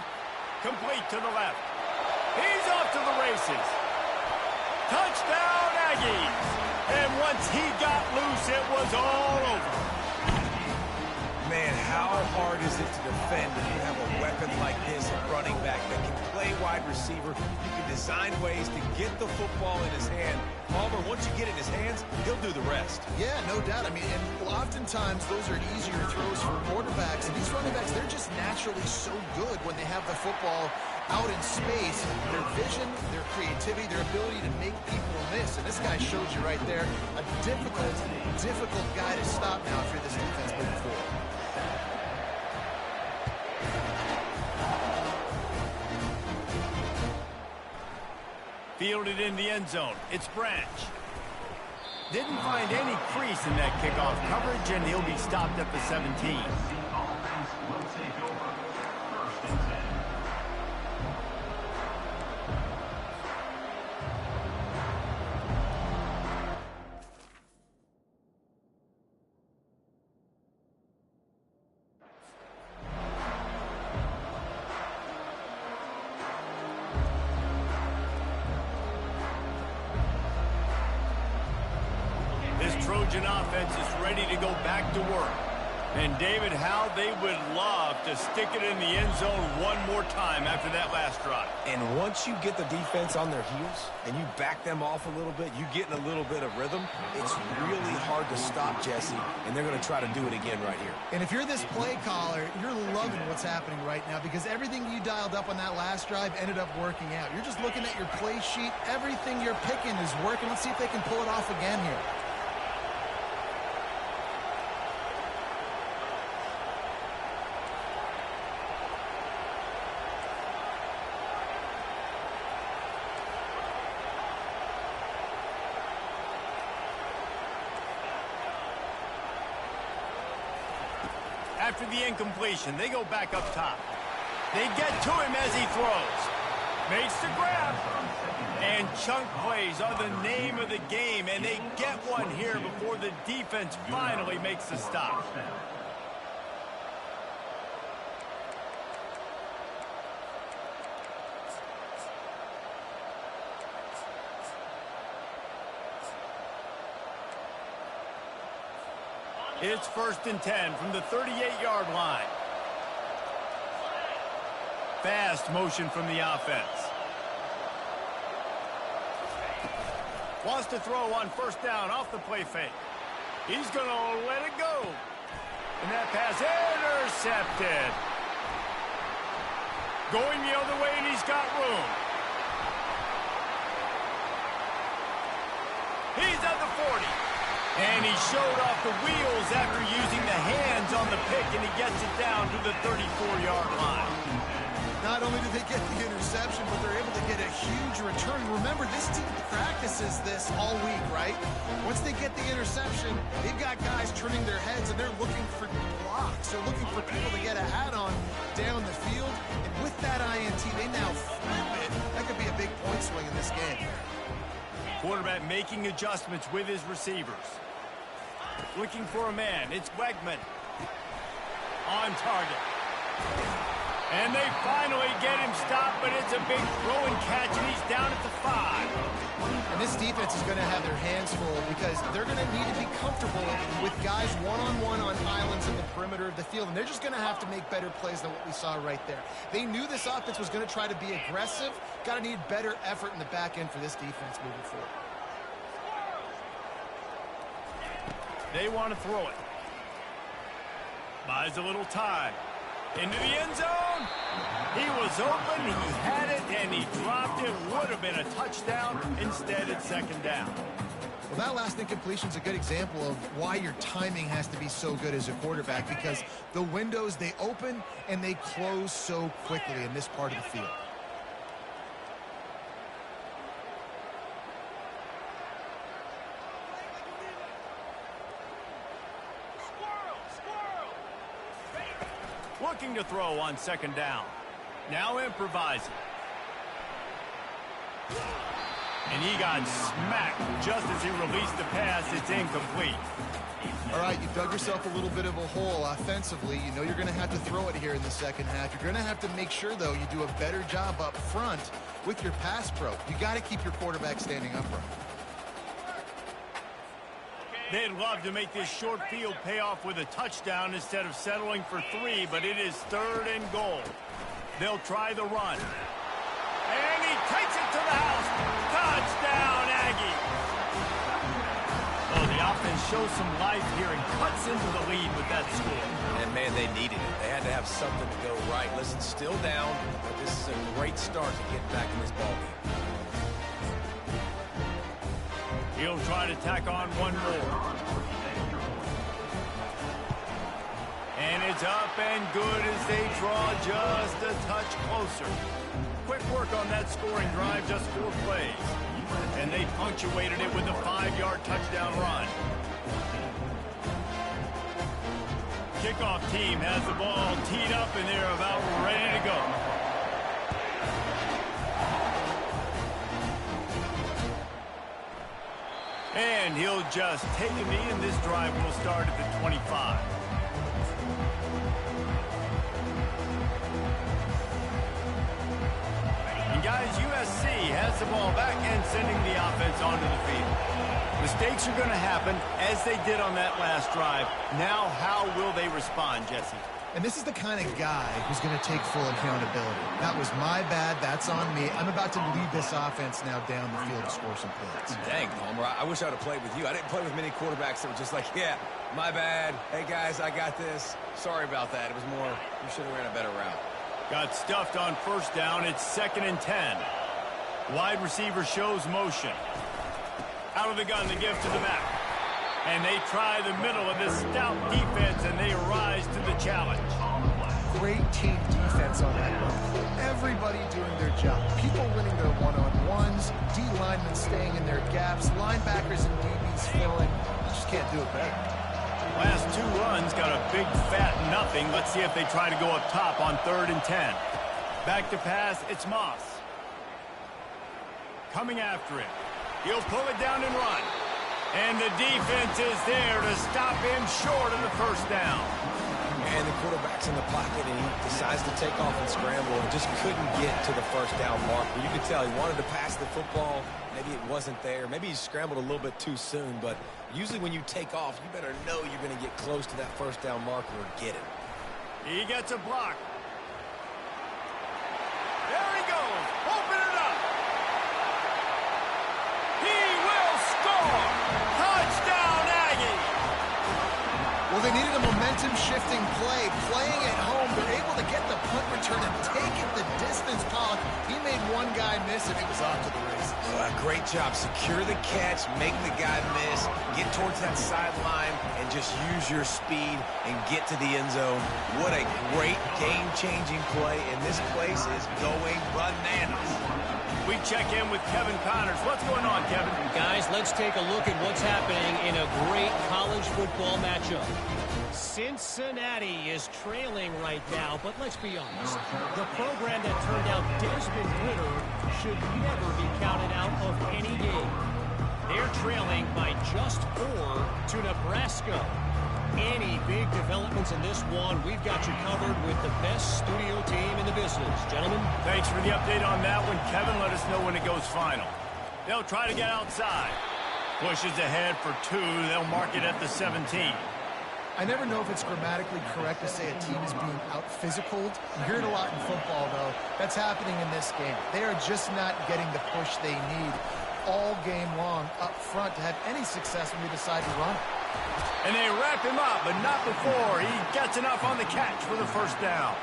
Complete to the left. He's off to the races. Touchdown, Aggies. And once he got loose, it was all over. Man, how hard is it to defend when you have a weapon like this, a running back that can play wide receiver? You can design ways to get the football in his hand. Palmer, once you get it in his hands, he'll do the rest. Yeah, no doubt. I mean, and oftentimes those are easier throws for quarterbacks. And these running backs, they're just naturally so good when they have the football out in space. Their vision, their creativity, their ability to make people miss. And this guy shows you right there a difficult guy to stop now if you're this defense moving forward. Fielded in the end zone. It's Branch. Didn't find any crease in that kickoff coverage, and he'll be stopped at the 17. Offense will take over. 1st and 10. Trojan offense is ready to go back to work. And David, how they would love to stick it in the end zone one more time after that last drive. And once you get the defense on their heels and you back them off a little bit, you get in a little bit of rhythm, it's really hard to stop Jesse, and they're going to try to do it again right here. And if you're this play caller, you're loving what's happening right now because everything you dialed up on that last drive ended up working out. You're just looking at your play sheet. Everything you're picking is working. Let's see if they can pull it off again here. After the incompletion, they go back up top. They get to him as he throws. Makes the grab. And chunk plays are the name of the game, and they get one here before the defense finally makes the stop. It's 1st and 10 from the 38-yard line. Fast motion from the offense. Wants to throw on 1st down off the play fake. He's going to let it go. And that pass intercepted. Going the other way, and he's got room. He's at the 40. And he showed off the wheels after using the hands on the pick, and he gets it down to the 34-yard line. Not only do they get the interception, but they're able to get a huge return. Remember, this team practices this all week, right? Once they get the interception, they've got guys turning their heads, and they're looking for blocks. They're looking for people to get a hat on down the field. And with that INT, they now flip it. That could be a big point swing in this game. Quarterback making adjustments with his receivers. Looking for a man. It's Wegman. On target. And they finally get him stopped, but it's a big throw and catch, and he's down at the 5. And this defense is going to have their hands full because they're going to need to be comfortable with guys one-on-one on islands in the perimeter of the field, and they're just going to have to make better plays than what we saw right there. They knew this offense was going to try to be aggressive. Got to need better effort in the back end for this defense moving forward. They want to throw it. Buys a little time. Into the end zone. He was open, he had it, and he dropped it. Would have been a touchdown. Instead, it's 2nd down. Well, that last incompletion is a good example of why your timing has to be so good as a quarterback, because the windows, they open and they close so quickly in this part of the field. Looking to throw on 2nd down. Now improvising. And he got smacked just as he released the pass. It's incomplete. All right, you dug yourself a little bit of a hole offensively. You know you're going to have to throw it here in the second half. You're going to have to make sure, though, you do a better job up front with your pass pro. You got to keep your quarterback standing upright. They'd love to make this short field pay off with a touchdown instead of settling for 3, but it is 3rd and goal. They'll try the run. And he takes it to the house. Touchdown, Aggie. Oh, the offense shows some life here and cuts into the lead with that score. And, man, they needed it. They had to have something to go right. Listen, still down, but this is a great start to get back in this ballgame. He'll try to tack on one more. And it's up and good as they draw just a touch closer. Quick work on that scoring drive, just 4 plays. And they punctuated it with a 5-yard touchdown run. Kickoff team has the ball teed up and they're about ready to go. And he'll just take a knee, and this drive will start at the 25. And guys, USC has the ball back and sending the offense onto the field. Mistakes are going to happen as they did on that last drive. Now, how will they respond, Jesse? And this is the kind of guy who's going to take full accountability. That was my bad. That's on me. I'm about to lead this offense now down the field to score some points. Dang, Palmer, I wish I would have played with you. I didn't play with many quarterbacks that were just like, yeah, my bad. Hey, guys, I got this. Sorry about that. It was more, you should have ran a better route. Got stuffed on 1st down. It's 2nd and 10. Wide receiver shows motion. Out of the gun, the give to the back. And they try the middle of this stout defense, and they rise to the challenge. Great team defense on that run. Everybody doing their job. People winning their one-on-ones, D linemen staying in their gaps, linebackers and DBs filling. You just can't do it better. Last 2 runs got a big fat nothing. Let's see if they try to go up top on 3rd and 10. Back to pass, it's Moss. Coming after it. He'll pull it down and run. And the defense is there to stop him short of the 1st down. And the quarterback's in the pocket, and he decides to take off and scramble and just couldn't get to the 1st down marker. You could tell he wanted to pass the football. Maybe it wasn't there. Maybe he scrambled a little bit too soon. But usually when you take off, you better know you're going to get close to that 1st down marker or get it. He gets a block. There he goes. Open it up. He will score. Touchdown, Aggie. Well, they needed a momentum-shifting play. Playing at home, they're able to get the punt return and take it the distance. Pollock, he made one guy miss, and it was off to the races. Great job. Secure the catch, make the guy miss, get towards that sideline, and just use your speed and get to the end zone. What a great game-changing play, and this place is going bananas. We check in with Kevin Connors. What's going on, Kevin? Guys, let's take a look at what's happening in a great college football matchup. Cincinnati is trailing right now, but let's be honest. The program that turned out Desmond Ritter should never be counted out of any game. They're trailing by just 4 to Nebraska. Any big developments in this one, we've got you covered with the best studio team in the business. Gentlemen. Thanks for the update on that one, Kevin. Let us know when it goes final. They'll try to get outside. Pushes ahead for 2. They'll mark it at the 17. I never know if it's grammatically correct to say a team is being out-physicaled. You hear it a lot in football, though. That's happening in this game. They are just not getting the push they need all game long up front to have any success when they decide to run it. And they wrap him up, but not before he gets enough on the catch for the 1st down.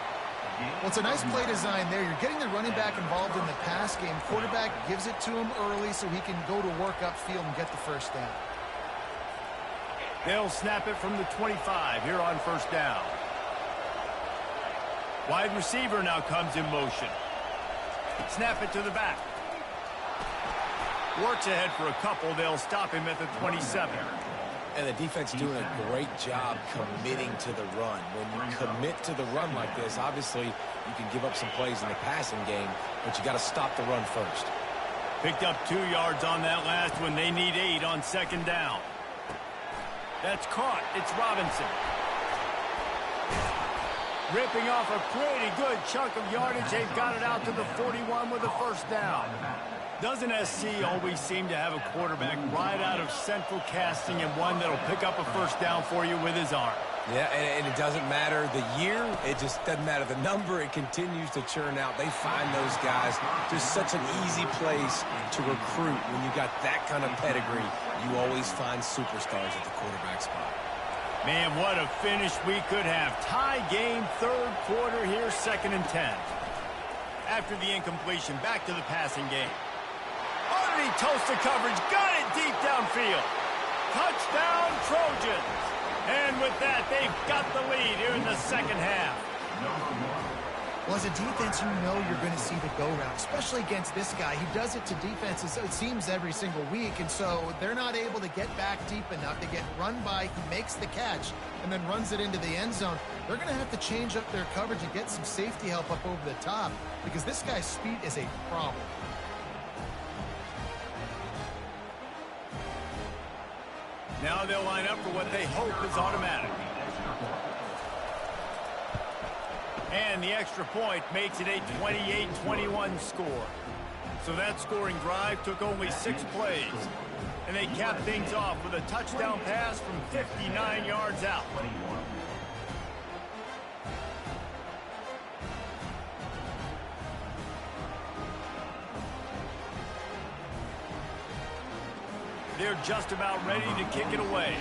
Well, it's a nice play design there. You're getting the running back involved in the pass game. Quarterback gives it to him early so he can go to work upfield and get the 1st down. They'll snap it from the 25 here on 1st down. Wide receiver now comes in motion. Snap it to the back. Works ahead for a couple. They'll stop him at the 27. And the defense doing a great job committing to the run. When you commit to the run like this, obviously you can give up some plays in the passing game, but you got to stop the run first. Picked up 2 yards on that last one. They need 8 on second down. That's caught. It's Robinson. Ripping off a pretty good chunk of yardage. They've got it out to the 41 with a first down. Doesn't SC always seem to have a quarterback right out of central casting and one that'll pick up a first down for you with his arm? Yeah, and it doesn't matter the year. It just doesn't matter the number. It continues to churn out. They find those guys just such an easy place to recruit. When you got that kind of pedigree, you always find superstars at the quarterback spot. Man, what a finish we could have. Tie game, third quarter here, 2nd and 10. After the incompletion, back to the passing game. Underneath toasted coverage, got it deep downfield. Touchdown, Trojans. And with that, they've got the lead here in the second half. Well, as a defense, you know you're going to see the go route, especially against this guy. He does it to defenses, it seems, every single week, and so they're not able to get back deep enough. They get run by, he makes the catch, and then runs it into the end zone. They're going to have to change up their coverage and get some safety help up over the top because this guy's speed is a problem. Now they'll line up for what they hope is automatic. And the extra point makes it a 28-21 score. So that scoring drive took only 6 plays. And they capped things off with a touchdown pass from 59 yards out. They're just about ready to kick it away.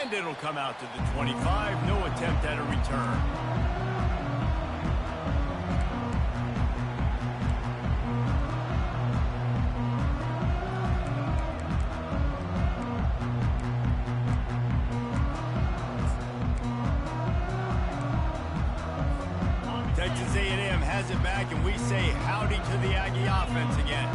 And it'll come out to the 25. No attempt at a return. Texas A&M has it back, and we say howdy to the Aggie offense again.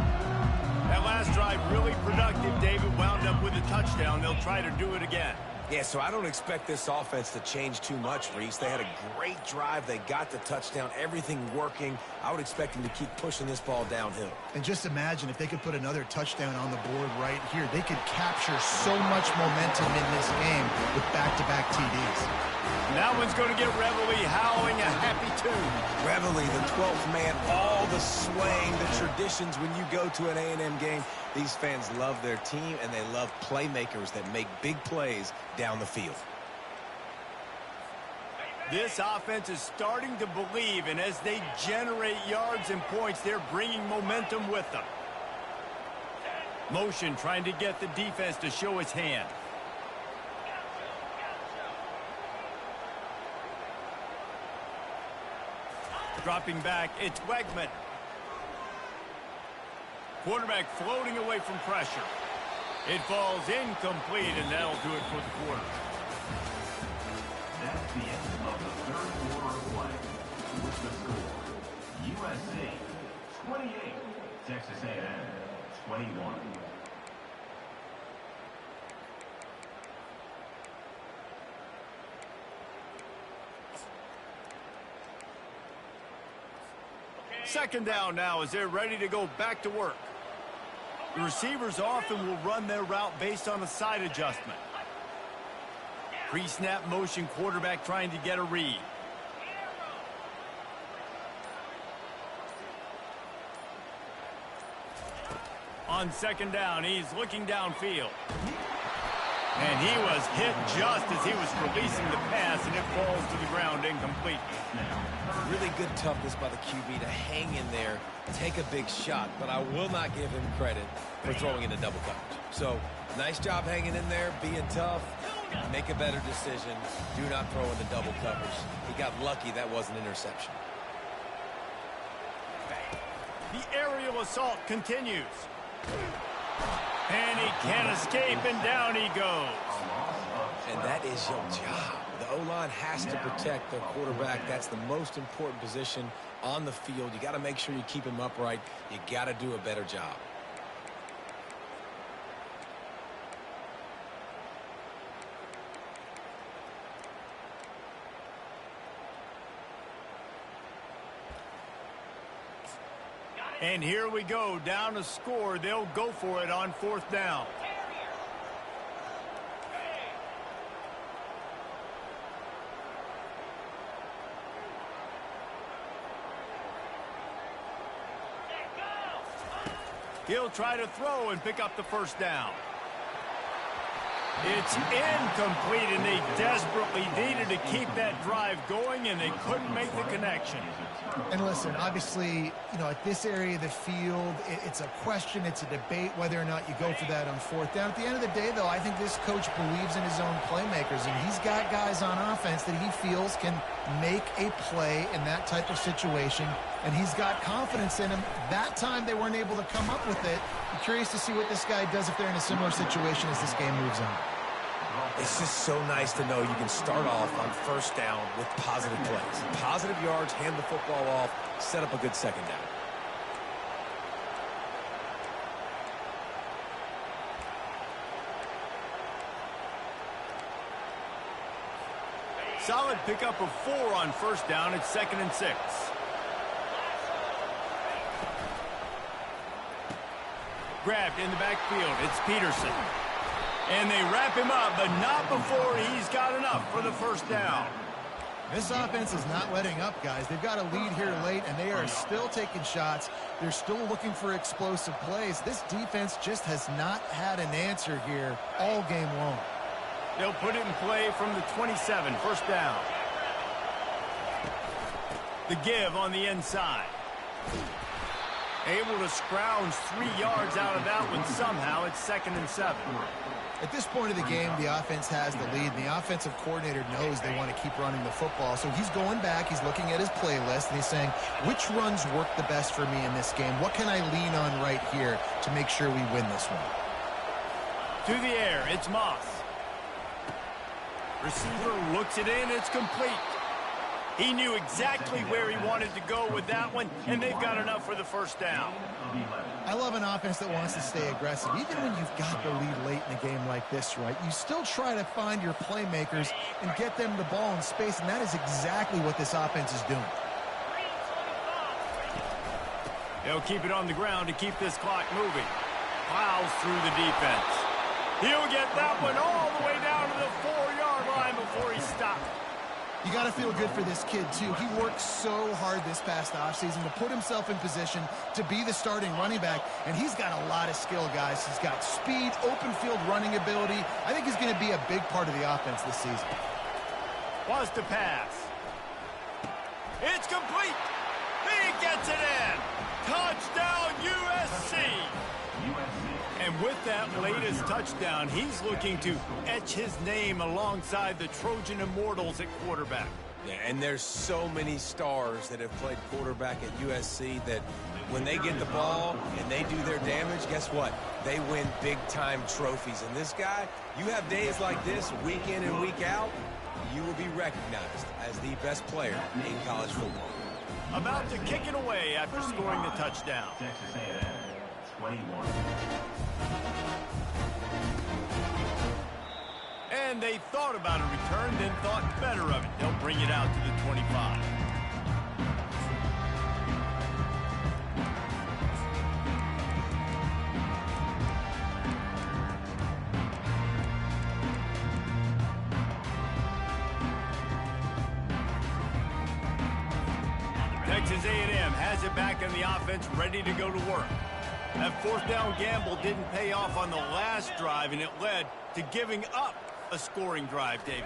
That last drive really productive. David wound up with a touchdown. They'll try to do it again. Yeah, so I don't expect this offense to change too much, Reese. They had a great drive. They got the touchdown. Everything working. I would expect them to keep pushing this ball downhill. And just imagine if they could put another touchdown on the board right here. They could capture so much momentum in this game with back-to-back TDs. And that one's going to get Reveille howling a happy tune. Reveille, the 12th man, all the swaying, the traditions when you go to an A&M game. These fans love their team, and they love playmakers that make big plays down the field. This offense is starting to believe, and as they generate yards and points, they're bringing momentum with them. Motion trying to get the defense to show its hand. Dropping back, it's Wegman. Quarterback floating away from pressure. It falls incomplete, and that'll do it for the quarter. That's the end of the third quarter of play. With the score, USC 28, Texas A&M 21. Second down now as they're ready to go back to work. The receivers often will run their route based on a side adjustment. Pre-snap motion, quarterback trying to get a read. On second down, he's looking downfield. And he was hit just as he was releasing the pass, and it falls to the ground incomplete. Really good toughness by the QB to hang in there, take a big shot, but I will not give him credit for throwing into double coverage. So, nice job hanging in there, being tough, make a better decision, do not throw into double coverage. He got lucky that was an interception. The aerial assault continues. And he can't escape, and down he goes. And that is your job. The O-line has to protect their quarterback. That's the most important position on the field. You got to make sure you keep him upright. You got to do a better job. And here we go, down a score. They'll go for it on 4th down. He'll try to throw and pick up the 1st down. It's incomplete, and they desperately needed to keep that drive going, and they couldn't make the connection. And listen, obviously, you know, at this area of the field, it's a question, it's a debate whether or not you go for that on 4th down. At the end of the day, though, I think this coach believes in his own playmakers, and he's got guys on offense that he feels can make a play in that type of situation, and he's got confidence in him. That time they weren't able to come up with it. I'm curious to see what this guy does if they're in a similar situation as this game moves on. It's just so nice to know you can start off on 1st down with positive plays. Positive yards, hand the football off, set up a good 2nd down. Solid pickup of 4 on 1st down. It's 2nd and 6. Grabbed in the backfield. It's Peterson. And they wrap him up, but not before he's got enough for the 1st down. This offense is not letting up, guys. They've got a lead here late, and they are still taking shots. They're still looking for explosive plays. This defense just has not had an answer here all game long. They'll put it in play from the 27, 1st down. The give on the inside. Able to scrounge 3 yards out of that one somehow. It's 2nd and 7. At this point of the game, the offense has the lead, and the offensive coordinator knows they want to keep running the football. So he's going back, he's looking at his playlist, and he's saying, which runs work the best for me in this game? What can I lean on right here to make sure we win this one? To the air, it's Moss. Receiver looks it in, it's complete. He knew exactly where he wanted to go with that one, and they've got enough for the 1st down. I love an offense that wants to stay aggressive. Even when you've got the lead late in a game like this, right, you still try to find your playmakers and get them the ball in space, and that is exactly what this offense is doing. They'll keep it on the ground to keep this clock moving. Plows through the defense. He'll get that one all the way down to the 4-yard line before he stopped. You got to feel good for this kid, too. He worked so hard this past offseason to put himself in position to be the starting running back, and he's got a lot of skill, guys. He's got speed, open field running ability. I think he's going to be a big part of the offense this season. Wants to pass. It's complete. He gets it in. Touchdown, USC. And with that latest touchdown, he's looking to etch his name alongside the Trojan Immortals at quarterback. Yeah, and there's so many stars that have played quarterback at USC that when they get the ball and they do their damage, guess what? They win big-time trophies. And this guy, you have days like this, week in and week out, you will be recognized as the best player in college football. About to kick it away after scoring the touchdown. Texas A&M, 21. And they thought about a return, then thought better of it. They'll bring it out to the 25. Texas A&M has it back in the offense, ready to go to work. That 4th down gamble didn't pay off on the last drive, and it led to giving up a scoring drive, David.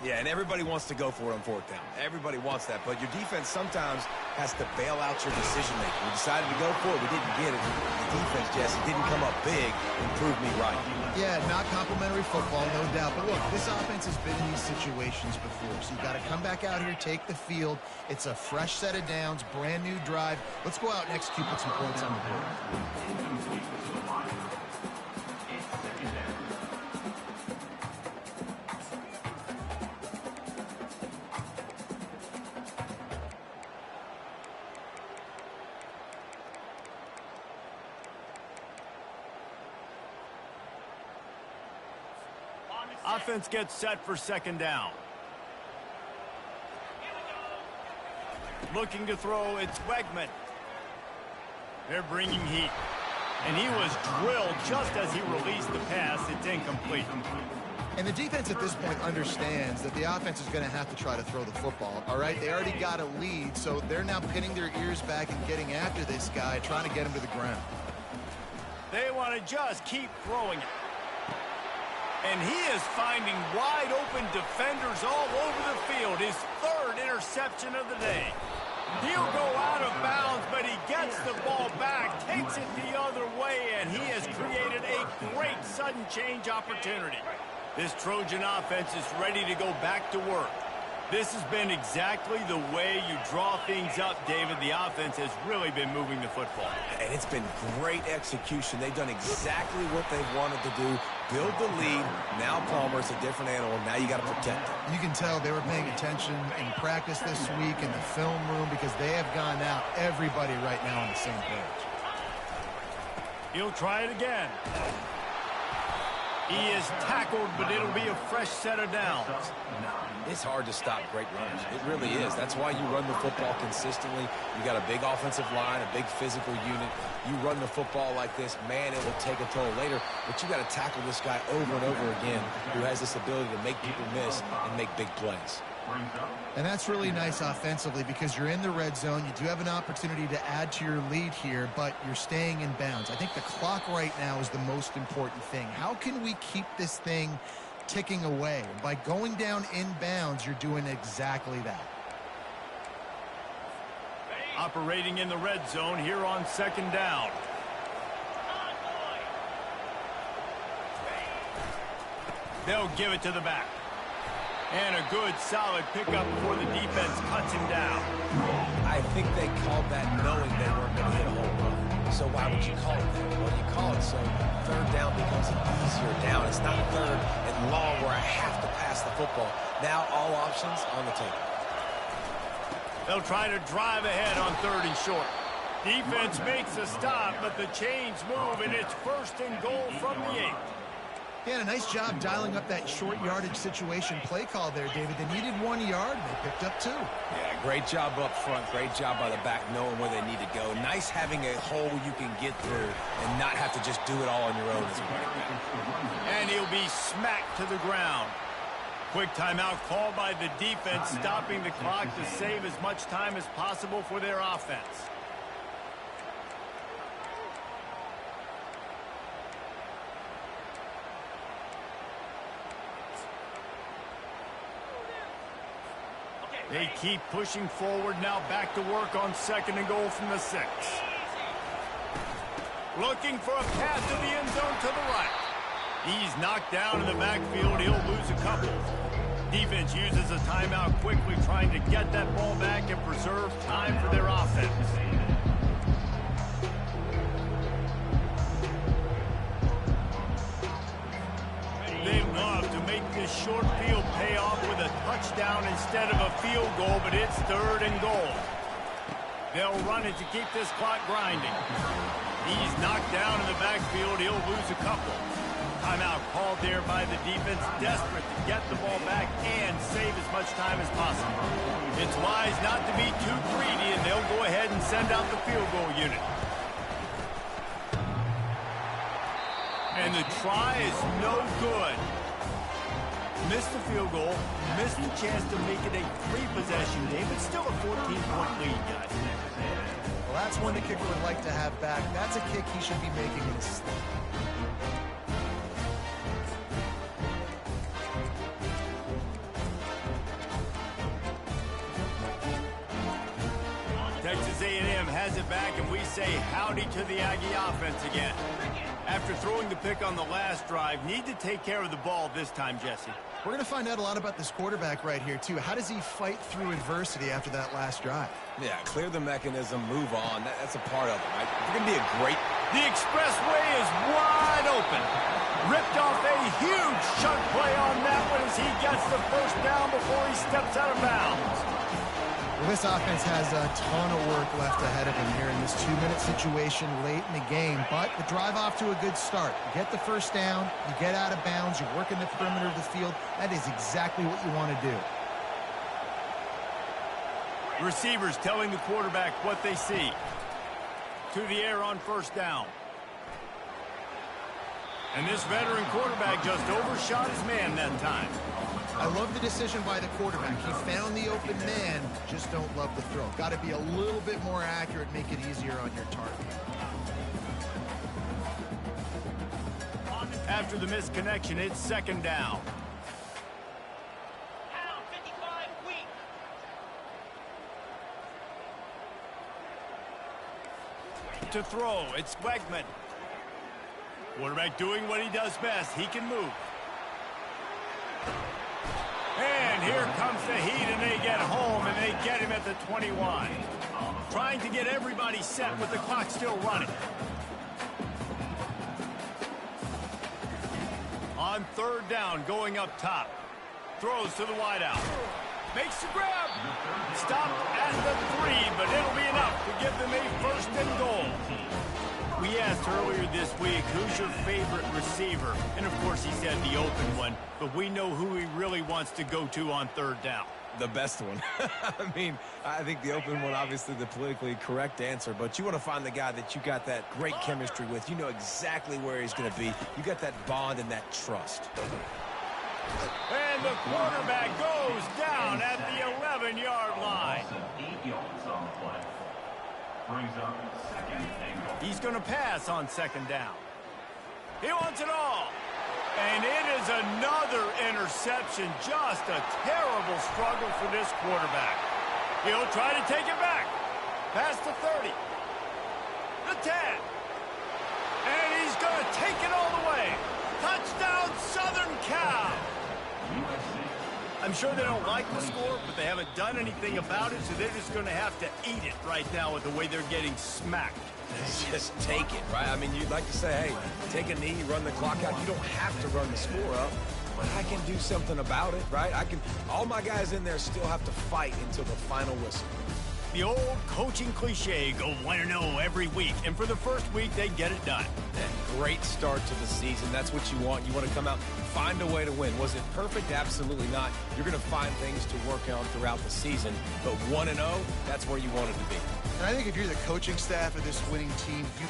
Yeah, and everybody wants to go for it on 4th down. Everybody wants that, but your defense sometimes has to bail out your decision-making. We decided to go for it. We didn't get it. The defense, Jesse, didn't come up big and prove me right. Yeah, not complimentary football, no doubt. But look, this offense has been in these situations before, so you've got to come back out here, take the field. It's a fresh set of downs, brand new drive. Let's go out and execute, put some points on the board. Offense gets set for 2nd down. Looking to throw, it's Wegman. They're bringing heat. And he was drilled just as he released the pass. It's incomplete. And the defense at this point understands that the offense is going to have to try to throw the football, all right? They already got a lead, so they're now pinning their ears back and getting after this guy, trying to get him to the ground. They want to just keep throwing it. And he is finding wide-open defenders all over the field. His third interception of the day. He'll go out of bounds, but he gets the ball back, takes it the other way, and he has created a great sudden change opportunity. This Trojan offense is ready to go back to work. This has been exactly the way you draw things up, David. The offense has really been moving the football. And it's been great execution. They've done exactly what they've wanted to do. Build the lead. Now Palmer's a different animal. Now you got to protect him. You can tell they were paying attention in practice this week in the film room because they have gone out, everybody right now on the same page. He'll try it again. He is tackled, but it'll be a fresh set of downs. It's hard to stop great runners. It really is. That's why you run the football consistently. You got a big offensive line, a big physical unit. You run the football like this, man, it will take a toll later. But you got to tackle this guy over and over again who has this ability to make people miss and make big plays. And that's really nice offensively because you're in the red zone. You do have an opportunity to add to your lead here, but you're staying in bounds. I think the clock right now is the most important thing. How can we keep this thing ticking away? By going down in bounds, you're doing exactly that. Operating in the red zone here on second down. They'll give it to the back. And a good, solid pickup before the defense cuts him down. I think they called that knowing they weren't going to hit a home run. So why would you call it that? Well, you call it so third down becomes an easier down. It's not third and long where I have to pass the football. Now all options on the table. They'll try to drive ahead on third and short. Defense makes a stop, but the chains move, and it's first and goal from the 8. Yeah, a nice job dialing up that short yardage situation play call there, David. They needed 1 yard, and they picked up 2. Yeah, great job up front. Great job by the back knowing where they need to go. Nice having a hole you can get through and not have to just do it all on your own as a running back. And he'll be smacked to the ground. Quick timeout called by the defense, stopping the clock to save as much time as possible for their offense. They keep pushing forward, now back to work on second and goal from the 6. Looking for a pass to the end zone to the right. He's knocked down in the backfield. He'll lose a couple. Defense uses a timeout quickly, trying to get that ball back and preserve time for their offense. They love to make this short field pay off with a touchdown instead of a field goal, but it's third and goal. They'll run it to keep this clock grinding. He's knocked down in the backfield. He'll lose a couple. Timeout called there by the defense, desperate to get the ball back and save as much time as possible. It's wise not to be too greedy, and they'll go ahead and send out the field goal unit. And the try is no good. Missed the field goal, missed the chance to make it a 3-possession game, but still a 14-point lead, guys. Well, that's one the kicker would like to have back. That's a kick he should be making in his sleep. Texas A&M has it back, and we say howdy to the Aggie offense again. After throwing the pick on the last drive, need to take care of the ball this time, Jesse. We're going to find out a lot about this quarterback right here, too. How does he fight through adversity after that last drive? Yeah, clear the mechanism, move on. That's a part of it, right? It's going to be a great... The expressway is wide open. Ripped off a huge chunk play on that one as he gets the first down before he steps out of bounds. Well, this offense has a ton of work left ahead of him here in this 2-minute situation late in the game, but the drive off to a good start. You get the first down, you get out of bounds, you're working the perimeter of the field. That is exactly what you want to do. Receivers telling the quarterback what they see. to the air on first down. And this veteran quarterback just overshot his man that time. I love the decision by the quarterback. He found the open man, just don't love the throw. Got to be a little bit more accurate, make it easier on your target. After the missed connection, it's second down. To throw, it's Wegman. Quarterback doing what he does best. He can move. And here comes the heat, and they get home, and they get him at the 21. Trying to get everybody set with the clock still running. On third down, going up top. Throws to the wideout. Makes the grab. Stopped at the 3, but it'll be enough to give them a first and goal. We asked earlier this week, who's your favorite receiver? And, of course, he said the open one, but we know who he really wants to go to on third down. The best one. I mean, I think the open one, obviously the politically correct answer, but you want to find the guy that you got that great chemistry with. You know exactly where he's going to be. You got that bond and that trust. And the quarterback goes down at the 11-yard line. 8 yards on the play. Brings up second and goal. He's going to pass on second down. He wants it all. And it is another interception. Just a terrible struggle for this quarterback. He'll try to take it back. Past the 30. The 10. And he's going to take it all the way. Touchdown, Southern Cal. I'm sure they don't like the score, but they haven't done anything about it, so they're just going to have to eat it right now with the way they're getting smacked. Just take it, right? I mean, you'd like to say, hey, take a knee, run the clock out. You don't have to run the score up, but I can do something about it, right? All my guys in there still have to fight until the final whistle. The old coaching cliche, go 1-0 every week, and for the first week, they get it done. And great start to the season. That's what you want. You want to come out, find a way to win. Was it perfect? Absolutely not. You're going to find things to work on throughout the season, but 1-0, that's where you want it to be. And I think if you're the coaching staff of this winning team, you